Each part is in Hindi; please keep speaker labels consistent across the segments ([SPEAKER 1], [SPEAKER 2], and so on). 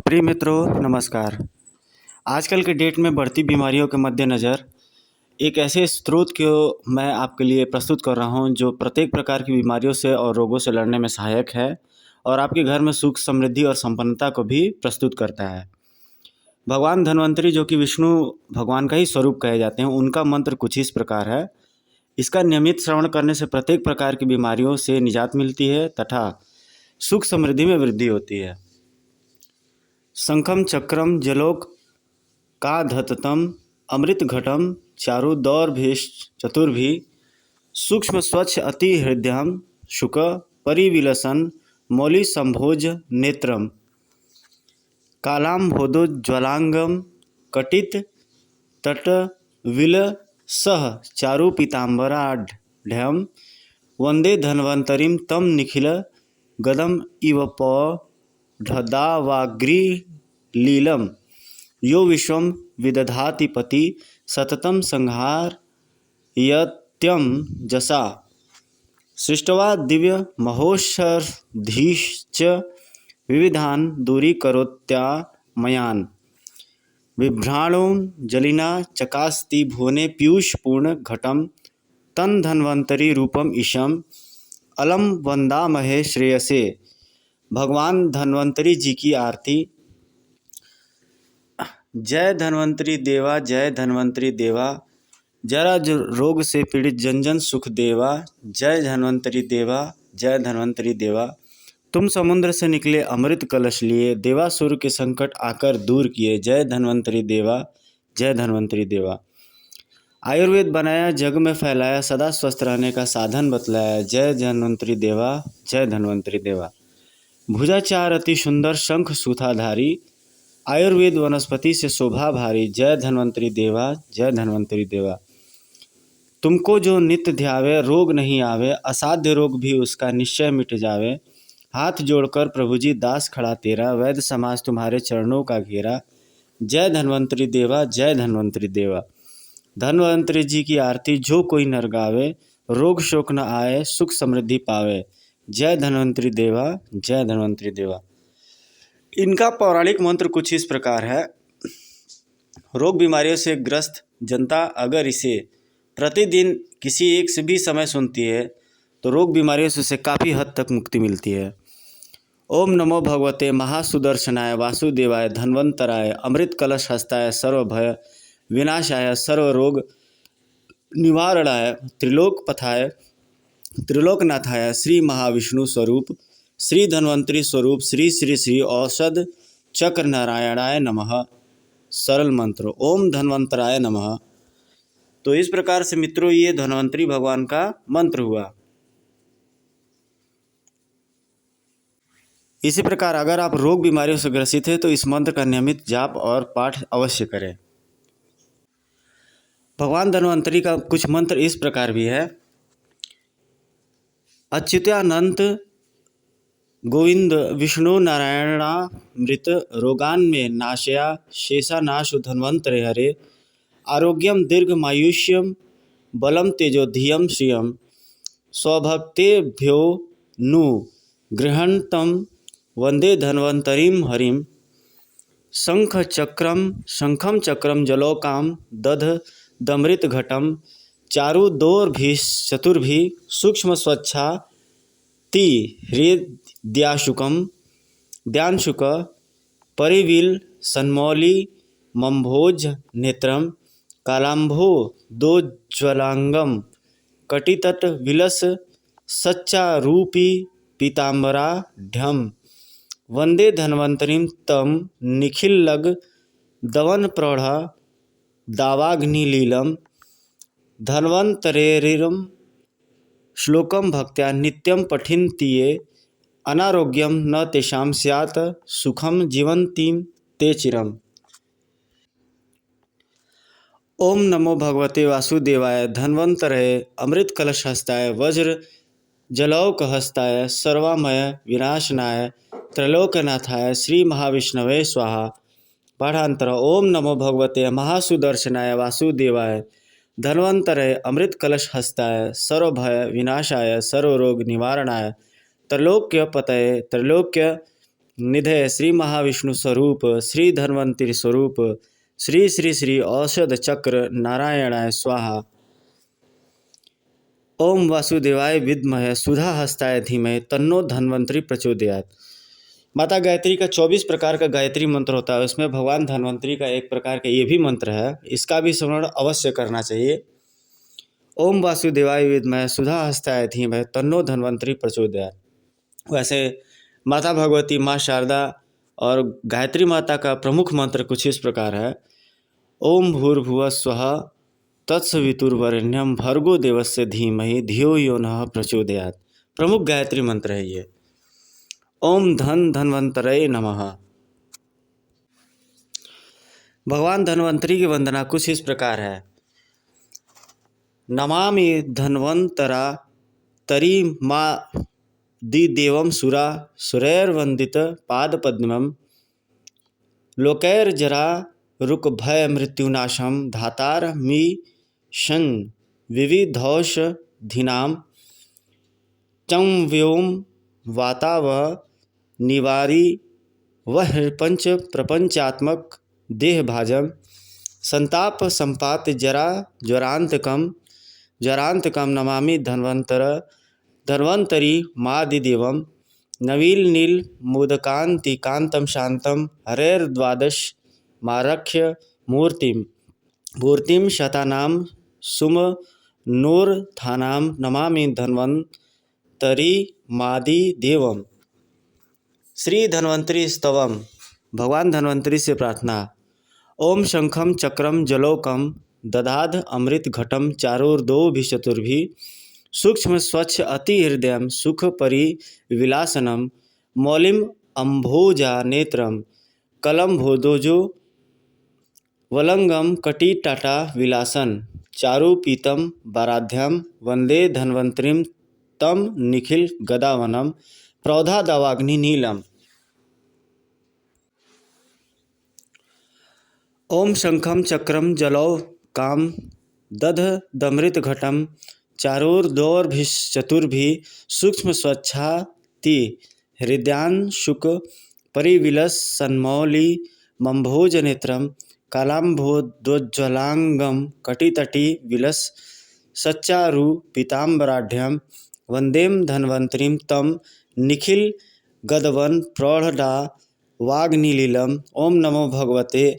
[SPEAKER 1] प्रिय मित्रों नमस्कार। आजकल के डेट में बढ़ती बीमारियों के मद्देनज़र एक ऐसे स्रोत को मैं आपके लिए प्रस्तुत कर रहा हूं जो प्रत्येक प्रकार की बीमारियों से और रोगों से लड़ने में सहायक है और आपके घर में सुख समृद्धि और संपन्नता को भी प्रस्तुत करता है। भगवान धन्वंतरी जो कि विष्णु भगवान का ही स्वरूप कहे जाते हैं, उनका मंत्र कुछ इस प्रकार है। इसका नियमित श्रवण करने से प्रत्येक प्रकार की बीमारियों से निजात मिलती है तथा सुख समृद्धि में वृद्धि होती है। शंखम चक्रम जलोक काधततम अमृत घटम चारुदौर्भिश्च चतुर्भि सूक्ष्म स्वच्छ अति हृदयम शुक परिविलसन मौलि संभोज नेत्रम कालाम्भोदोज्ज्वलांगम कटित तट विलसह चारु पीताम्बराढ्यम वंदे धन्वंतरिम तम निखिल गदम इव लीलम यो विश्वम विदधाति पति सततम संहार यत्यम जसा सृष्टवा दिव्य महोषधीश्च विविधान दूरीकरोत्यामयान् बिभ्राणों जलिना चकास्ति भुवने पीयूषपूर्ण घटम तन धन्वंतरी रूपम ईशम अलम वंदामहे श्रेयसे। भगवान धन्वंतरी जी की आरती। जय धन्वंतरी देवा, जय धन्वंतरी देवा, जरा रोग से पीड़ित जन जन सुख देवा। जय धन्वंतरी देवा, जय धन्वंतरी देवा, तुम समुद्र से निकले अमृत कलश लिए, देवासुर के संकट आकर दूर किए। जय धन्वंतरी देवा, जय धन्वंतरी देवा, आयुर्वेद बनाया जग में फैलाया, सदा स्वस्थ रहने का साधन बतलाया। जय धन्वंतरी देवा, जय धन्वंतरी देवा, भुजाचार अति सुंदर शंख सूथाधारी, आयुर्वेद वनस्पति से शोभा भारी। जय धन्वंतरी देवा, जय धन्वंतरी देवा, तुमको जो नित्य ध्यावे रोग नहीं आवे, असाध्य रोग भी उसका निश्चय मिट जावे। हाथ जोड़कर प्रभु जी दास खड़ा तेरा, वैद्य समाज तुम्हारे चरणों का घेरा। जय धन्वंतरी देवा, जय धन्वंतरी देवा, धन्वंतरी जी की आरती जो कोई नर गावे, रोग शोक न आए सुख समृद्धि पावे। जय धन्वंतरी देवा, जय धन्वंतरी देवा। इनका पौराणिक मंत्र कुछ इस प्रकार है। रोग बीमारियों से ग्रस्त जनता अगर इसे प्रतिदिन किसी एक से भी समय सुनती है तो रोग बीमारियों से उसे काफ़ी हद तक मुक्ति मिलती है। ओम नमो भगवते महासुदर्शनाय वासुदेवाय धन्वंतराय अमृत कलश हस्ताय सर्वभय विनाशाय सर्वरोग निवारणाय त्रिलोकपथाय त्रिलोकनाथाय श्री महाविष्णु स्वरूप श्री धन्वंतरी स्वरूप श्री श्री श्री औषध चक्र नारायणाय नमः। सरल मंत्र ओम धन्वंतराय नमः। तो इस प्रकार से मित्रों ये धन्वंतरी भगवान का मंत्र हुआ। इसी प्रकार अगर आप रोग बीमारियों से ग्रसित हैं तो इस मंत्र का नियमित जाप और पाठ अवश्य करें। भगवान धन्वंतरी का कुछ मंत्र इस प्रकार भी है। अच्युतानंत गोविंद विष्णु नारायणामृत रोगान में नाशया शेषानाशु धन्वंतरे हरे आरोग्यम दीर्घमायुष्यम बलम तेजोधियम श्रियम स्वभक्तेभ्यो नु गृहणतम वंदे धन्वंतरीम हरिम शंखम चक्रम जलोकाम दमृत घटम चारुदोर्भिश्चतुर्भि सूक्ष्म स्वच्छा ति हृदयाशुकम ध्यानशुक परिविल सन्मौलि मंभोज नेत्रम कालाम्भो दोज्ज्वलांगम कटितट विलस सच्चारूपी पीताम्बराढ्यम वंदे धन्वंतरिम तम निखिल्लग दवन प्रौढ़ दावाग्निलीलम धन्वंतरेरिम श्लोकम भक्त्या नित्यम पठन्ति ये अनारोग्यम न तेषां स्यात् सुखम जीवन्ति ते चिरम। ओम नमो भगवते वासुदेवाय धन्वंतरये अमृत कलश हस्ताय वज्र जलौक हस्ताय सर्वामय विनाशनाय त्रैलोक्यनाथाय श्री महाविष्णवे स्वाहा। पाठांतर ओम नमो भगवते महासुदर्शनाय वासुदेवाय धन्वंतरये अमृत कलश हस्ताय सर्वभय विनाशाय सर्वरोग निवारणाय त्रैलोक्यपतये त्रैलोक्य निधय श्री महाविष्णु स्वरूप श्री धन्वंतरि स्वरूप श्री श्री श्री औषध चक्र नारायणाय स्वाहा। ओम वासुदेवाय विद्महे सुधा हस्ताय धीमहि तन्नो धन्वंतरि प्रचोदयात्। माता गायत्री का 24 प्रकार का गायत्री मंत्र होता है, उसमें भगवान धन्वंतरि का एक प्रकार का ये भी मंत्र है, इसका भी स्मरण अवश्य करना चाहिए। ओम वासुदेवाय विद्महे सुधा हस्ताय धीमहि तन्नो धन्वंतरि प्रचोदयात्। वैसे माता भगवती, माँ शारदा और गायत्री माता का प्रमुख मंत्र कुछ इस प्रकार है। ओम भूर्भुवः स्वः तत्सवितुर्वरेण्यं भर्गो देवस्य धीमहि धियो यो नः प्रचोदयात्। प्रमुख गायत्री मंत्र है ये। ओम धन धन्वंतरये नमः। भगवान धन्वंतरि की वंदना कुछ इस प्रकार है। नमामि धन्वंतरा तरी माँ दिदेवं सुरा सुरैर्वंदित पादपद्मं लोकैर्जरा रुक भय मृत्युनाशम धातार मी शन विविधौषधीनां चं व्योम वाताव निवारी वह पंच प्रपंचात्मक देहभाजम संताप संपात जरा ज्वरांतकम नमामि धन्वंतरि मादिदेवं नवील नील मोदकांतिकांतं शांतं हरेर्द्वादश मारक्ष्य मूर्तिम शतानां सुमनोरथानां नमामि धन्वंतरि मादिदेवम्। श्री धन्वंतरि स्तवम। भगवान धन्वंतरि से प्रार्थना। ओम शंखम चक्रम जलोकम ददाध अमृत घटम चारोर्दोभिः चतुर्भिः सूक्ष्म स्वच्छ अति हृदय सुख परिविलासनम मौलिम अम्भोजा नेत्रम कलम भोदोजो वलंगम कटिटाटा विलासन चारुपीतम वाराध्यम वंदे धन्वंतरिम तम निखिल गदावनम प्रौधादावाग्नि नीलम। ओम शंखम चक्रम जलौकाम दधदमृत घटम चारोर्दोर्भिश्चतुर्भिः सूक्ष्म स्वच्छाति हृदयांशुक परिविलसन्मौलि मम्भोजनेत्रं कालाम्भोदोज्ज्वलांगं कटितटी विलस सच्चारु पीताम्बराढ्यं वंदेम धन्वंतरिं तम निखिल गदवन प्रौढ़ा वाग्निलीलम। ओम नमो भगवते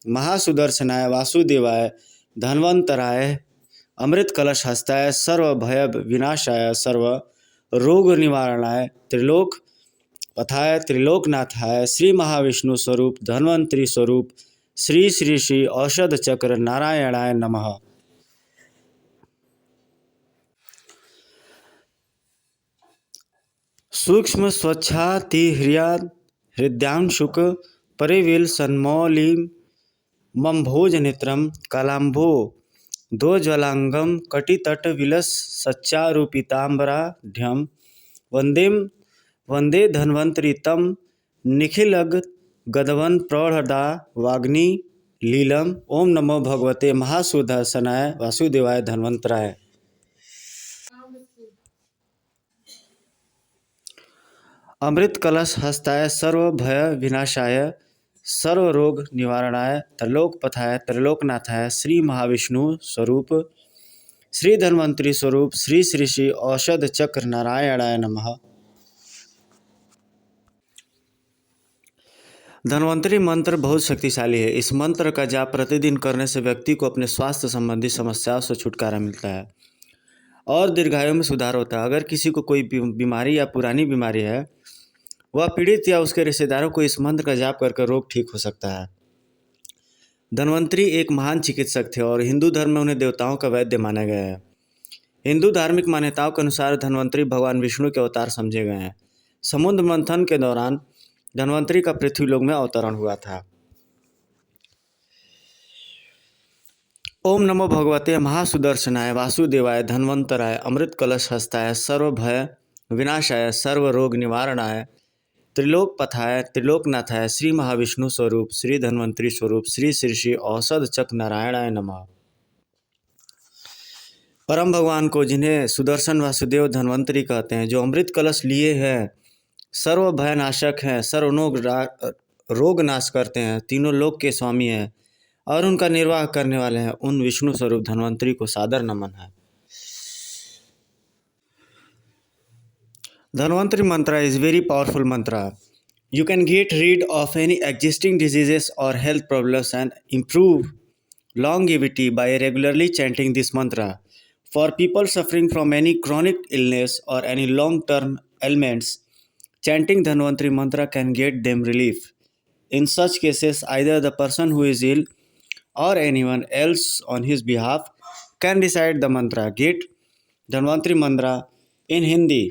[SPEAKER 1] महासुदर्शनाय वासुदेवाय धन्वंतराय अमृत कलश हस्ताय सर्व भय विनाशाय सर्व रोग निवारणाय त्रिलोक पथाय त्रिलोकनाथाय श्री महाविष्णु स्वरूप धन्वंतरि स्वरूप श्री श्री श्री औषध चक्र नारायणाय नमः। सूक्ष्म स्वच्छाति हृदयांशुक परिविलसन्मौलिं मम्भोजनेत्रं कालाम्भो दोज्ज्वलांगं कटितटविलस सच्चारुपीताम्बराढ्यं वंदे धन्वंतरि तम निखिलगदवन प्रौढ़ा वाग्निलीलम। ओम नमो भगवते महासुदर्शनाय वासुदेवाय धन्वंतराय। अमृत कलश हस्ताय सर्व भय विनाशाय सर्व रोग निवारणाय त्रिलोकपथाय त्रिलोकनाथाय श्री महाविष्णु स्वरूप श्री धन्वंतरि स्वरूप श्री श्री श्री औषध चक्र नारायणाय नमः। धन्वंतरि मंत्र बहुत शक्तिशाली है। इस मंत्र का जाप प्रतिदिन करने से व्यक्ति को अपने स्वास्थ्य संबंधी समस्याओं से छुटकारा मिलता है और दीर्घायु में सुधार होता है। अगर किसी को कोई बीमारी या पुरानी बीमारी है, वह पीड़ित या उसके रिश्तेदारों को इस मंत्र का जाप करके रोग ठीक हो सकता है। धन्वंतरि एक महान चिकित्सक थे और हिंदू धर्म में उन्हें देवताओं का वैद्य माना गया है। हिंदू धार्मिक मान्यताओं के अनुसार धन्वंतरि भगवान विष्णु के अवतार समझे गए हैं। समुद्र मंथन के दौरान धन्वंतरि का पृथ्वीलोक में अवतरण हुआ था। ओम नमो भगवते महासुदर्शनाय वासुदेवाय धन्वंतराय अमृत कलश हस्ताय सर्व भय विनाशाय सर्व रोग निवारणाय त्रिलोकपथाय त्रिलोकनाथाय श्री महाविष्णु स्वरूप श्री धन्वंतरि स्वरूप श्री श्री श्री औषध चक्र नारायणाय नमः। परम भगवान को, जिन्हें सुदर्शन वासुदेव धन्वंतरि कहते हैं, जो अमृत कलश लिए हैं सर्व भयनाशक हैं, रोग नाश करते हैं, तीनों लोक के स्वामी हैं और उनका निर्वाह करने वाले हैं, उन विष्णु स्वरूप धन्वंतरी को सादर नमन है। Dhanvantari mantra is very powerful mantra. You can get rid of any existing diseases or health problems and improve longevity by regularly chanting this mantra. For people suffering from any chronic illness or any long-term ailments, chanting Dhanvantari mantra can get them relief. In such cases, either the person who is ill or anyone else on his behalf can recite the mantra. Get Dhanvantari mantra in Hindi.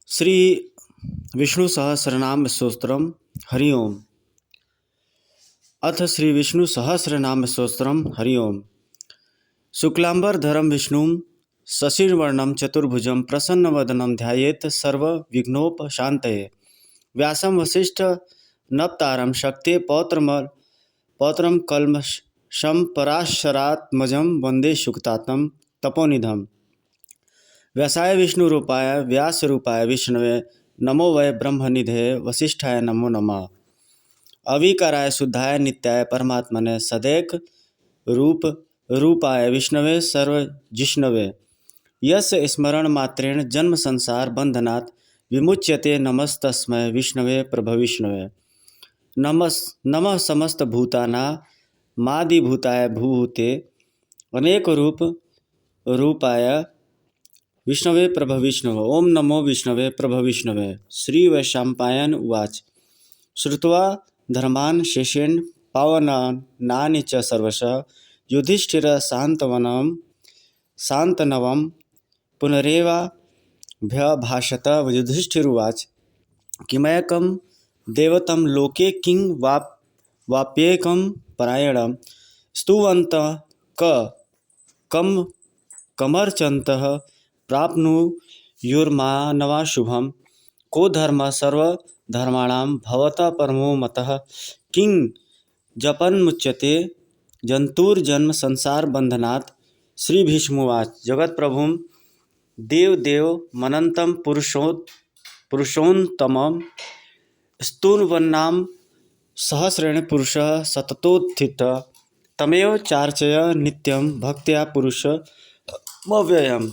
[SPEAKER 1] Shri Vishnu सहस्रनाम स्तोत्रम हरि ओम। अथ श्री विष्णु सहस्रनाम स्तोत्रम हरि ओम। शुक्लांबरधरम विष्णुम शशिवर्णम चतुर्भुजम प्रसन्नवदनम ध्यायेत सर्वविघ्नोपशान्तये। व्यासं वसिष्ठ नप्तारं शक्ते पौत्रम कल्मषं पराशरात्मजं वंदे शुक्तात्मं तपोनिधम्। व्यासाय विष्णुरूपाय व्यासरूपाय विष्णवे नमो वै ब्रह्मनिधे वसिष्ठाय नमो नमः। अविकाराय शुद्धाय नित्याय परमात्मने सदैक रूपाय विष्णवे सर्वजिष्णवे। यस्य स्मरण मात्रेण जन्म संसार बंधनात् विमुच्यते। नमस्तस्मै विष्णवे प्रभविष्णवे। नमः समस्त भूतानामादिभूताय भूभूते अनेक रूपाय विष्णवे प्रभविष्णवे। ओम नमो विष्णवे प्रभविष्णवे। श्री वैशंपायन उवाच। श्रुत्वा धर्मान् शेषेण पावनानि च सर्वशः युधिष्ठिर शान्तनवं पुनरेवाभ्यभाषत। युधिष्ठिरुवाच। किमयकं देवतं लोके किं वाप्येकं परायणं स्तुवन्तः कमर्चन्तः प्राप्नुयुर्मानवा शुभं। को धर्मः सर्वधर्माणां भवतः परमो मतः किं जपन्मुच्यते जन्तुर्जन्म संसार बंधनात्। श्री भीष्मोवाच। जगत्प्रभुं देवमनन्तं पुरुषोत्तमं स्तुवन्नाम सहस्रेण पुरुषः सततोत्थितः। तमेव चार्चय नित्यं भक्त्या पुरुषमव्ययम्।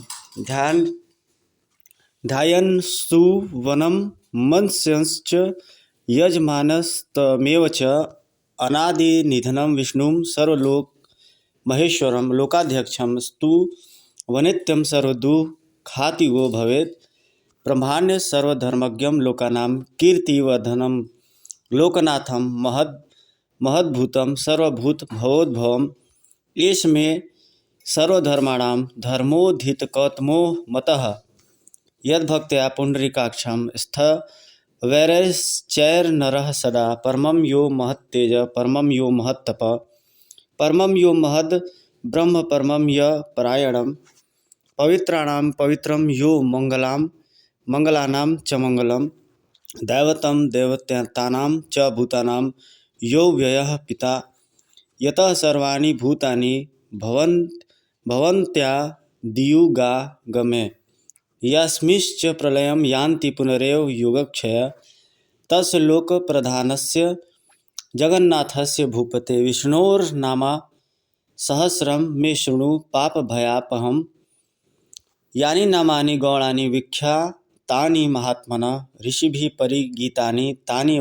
[SPEAKER 1] ध्यायन् स्तुवनं मनस्यश्च यजमानस्तमेव च अनादिनिधनं विष्णुं सर्वलोकमहेश्वरं लोकाध्यक्षं स्तुवन्नित्यं सर्वदुःखातिगो भवेत्। ब्रह्माण्य सर्वधर्मज्ञं लोकानां कीर्तिवर्धनं लोकनाथं महद्भूतं सर्वभूतभवोद्भवम्। एष मे सर्वधर्माणां धर्मोऽधिकतमो मतः। यद्भक्त्या पुण्डरीकाक्षं स्थवैरश्चैर्नरः सदा। परमं यो महत्तेज परमं यो महत्तप परमं यो महद् ब्रह्म परमं य परायणं। पवित्राणां पवित्रं यो मंगलानां च मंगलम। दैवतं देवतानां च भूतानां यो व्ययः पिता। यतः सर्वाणि भूतानि भवन्त्यादियुगागमे। यस्मिंश्च प्रलयं यान्ति पुनरेव युगक्षय। तस्य लोकप्रधानस्य जगन्नाथस्य भूपते विष्णोर्नामा सहस्रं मे शृणु पापभयापहम्। यानि नामानि गौणानि विख्यातानि महात्मनः ऋषिभिः परिगीतानि तानि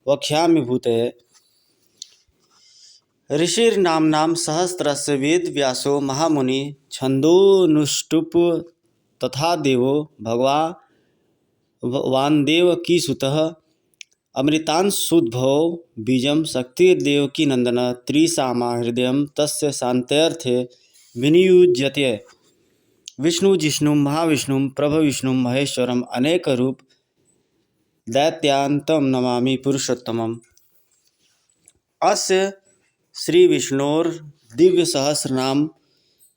[SPEAKER 1] वक्ष्यामि भूतये। ऋषिर्नाम्नां सहस्रस्य वेदव्यासो महामुनि छन्दोनुष्टुप् तथा देवो भगवान्देवकीसुतः। अमृतांशुद्भवो बीजं शक्तिर्देवकीनन्दन। त्रिसामा हृदयं तस्य शान्त्यर्थे विनियुज्यते। विष्णुजिष्णुं महाविष्णुं प्रभविष्णुं महेश्वरम् अनेकरूप दैत्यान्तं नमामि पुरुषोत्तमम्। अस्य श्री विष्णोर दिव्य सहस्रनाम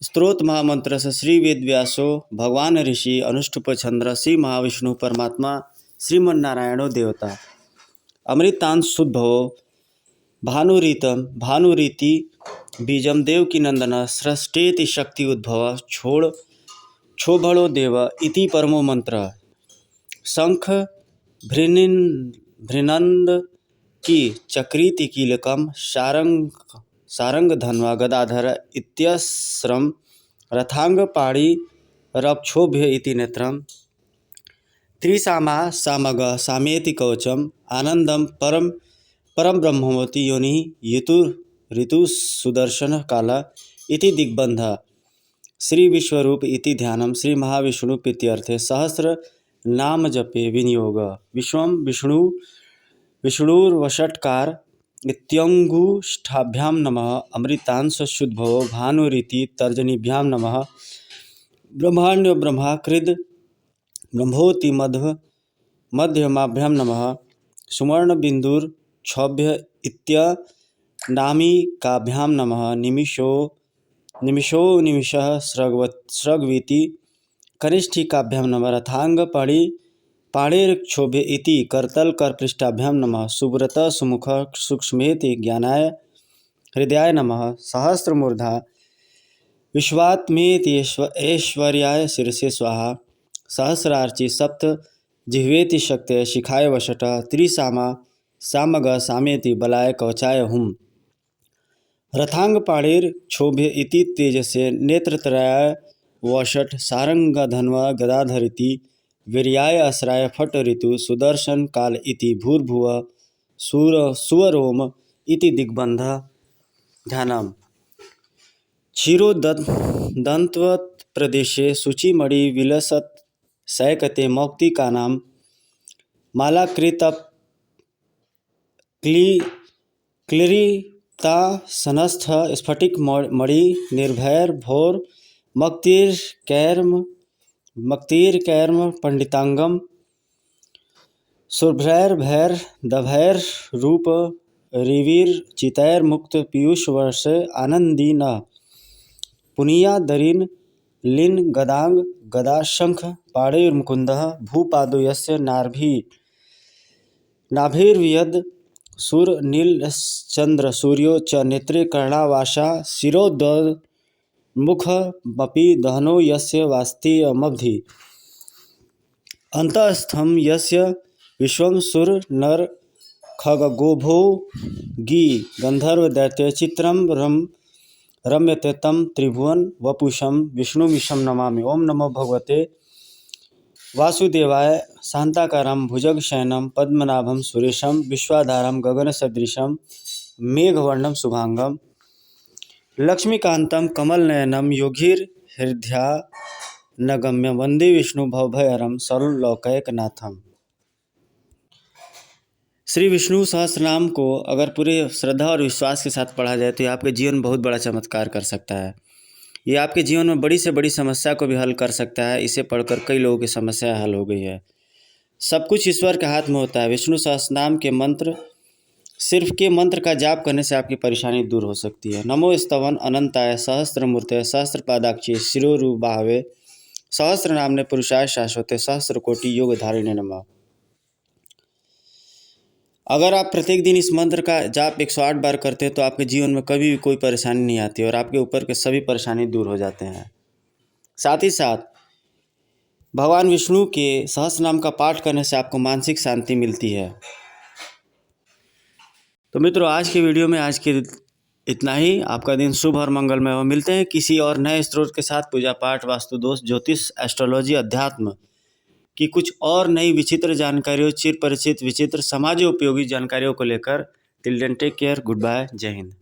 [SPEAKER 1] स्त्रोत महामंत्र से श्री वेदव्यासो भगवान ऋषि अनुष्टुप चंद्र श्री महाविष्णु परमात्मा श्रीमन्नारायणो देवता। अमृतांश शुद्धो भानुरीति बीजम देवकी नंदन सृष्टेति शक्ति उद्भव क्षोभणो देव इति परमो मंत्र। शंख भृनंद की चक्रीति कीलकम सारंग धन्वा गदाधर इत्यस्रम रथांग पाणि रक्षोभ्य इति नेत्रम। त्रिसामा सामग सामेति कवचम आनंदम परम ब्रह्मवती योनि ऋतु सुदर्शन काल इति दिग्बंध। श्री विश्वरूप इति ध्यानम श्री महाविष्णु प्रीत्यर्थे सहस्र नाम जपे विनियोग। विश्वम विष्णुर्वषट्कार इत्यंगुष्ठाभ्याम नमः। अमृतांश शुद्धभवो भानुरिति तर्जनीभ्यां नमः। ब्रह्माण्यो ब्रह्माकृद ब्रह्मोति मध्यमाभ्यां नमः। सुवर्णबिंदुर्क्षोभ्य इत्यनामिकाभ्यां नमः। निमिषः स्रग्वीति कनिष्ठिकाभ्यां नमः। रथांग पाणिर्क्षोभ्य इति करतलकरपृष्ठाभ्यां नमः। सुव्रत सुमुख सूक्ष्मेति ज्ञानाय हृदयाय नमः। सहस्रमूर्धा विश्वात्मेति ऐश्वर्याय शिरसे स्वाहा। सहस्रार्ची सप्त जिह्वेति शक्तये शिखाय वषट। त्रिसामा सामग सामेति बलाय कवचाय हुम। रथांग पाणिर्क्षोभ्य इति तेजसे नेत्रत्रयाय वषट। सारंग धन्वा गदाधरिति वीर्याय असराय फट ऋतु सुदर्शन काल इति भूर्भुव सुवरोम इति दिग्बंध। ध्यानम क्षीरोदंतवत् प्रदेशे शुचिमणि विलसत् सैकते मौक्तिकानां मालाकृत क्लीरितासनस्थ स्फटिकमणि निर्भैर्भोर मक्तिर्कैर्म पंडितांगम शुभ्रैर्भैर्दभैर्रूप रिवीर्चितैर्मुक्त पीयूषवर्ष आनंदी न। पुनीयादरीन लीन गदांग गदाशंख पाणिर्मुकुंदः। भूपादो यस्य नाभिर्वियद सुरनीलश्चंद्र सूर्यो च नेत्रे कर्णावासा। शिरोद्मुखमपि दहनो यस्य वास्तिमब्धि। अंतस्थं यस्य विश्वं सुर नर खगोभोगी गंधर्व दैत्य चित्रं रम्यते तम त्रिभुवन वपुषम विष्णुमीशं नमामि। ओम नमो भगवते वासुदेवाय। शांताकारं भुजगशयनं पद्मनाभं सुरेशं विश्वाधारं गगनसदृशं मेघवर्णं शुभांगं लक्ष्मीकान्तं कमलनयनं योगिर्हृदयानगम्यं वन्दे विष्णु भवभयहरं सर्वलोकैकनाथम। श्री विष्णु सहस्रनाम को अगर पूरे श्रद्धा और विश्वास के साथ पढ़ा जाए तो ये आपके जीवन में बहुत बड़ा चमत्कार कर सकता है। ये आपके जीवन में बड़ी से बड़ी समस्या को भी हल कर सकता है। इसे पढ़कर कई लोगों की समस्या हल हो गई है। सब कुछ ईश्वर के हाथ में होता है। विष्णु सहस्रनाम के मंत्र का जाप करने से आपकी परेशानी दूर हो सकती है। नमो स्तवन अनंताय सहस्त्रमूर्ते सहस्त्रपादाक्षी शिरोरुबाहवे सहस्र नामने पुरुषाय शाश्वते सहस्र कोटि योग धारिणे नमः। अगर आप प्रत्येक दिन इस मंत्र का जाप 108 बार करते हैं तो आपके जीवन में कभी भी कोई परेशानी नहीं आती और आपके ऊपर के सभी परेशानी दूर हो जाते हैं। साथ ही साथ भगवान विष्णु के सहस्र नाम का पाठ करने से आपको मानसिक शांति मिलती है। तो मित्रों, आज की वीडियो में आज के इतना ही। आपका दिन शुभ और मंगलमय हो। मिलते हैं किसी और नए स्रोत के साथ पूजा पाठ, वास्तु दोष, ज्योतिष, एस्ट्रोलॉजी, अध्यात्म की कुछ और नई विचित्र जानकारियों, चिर परिचित विचित्र समाज उपयोगी जानकारियों को लेकर। Till then take care, good bye, जय हिंद।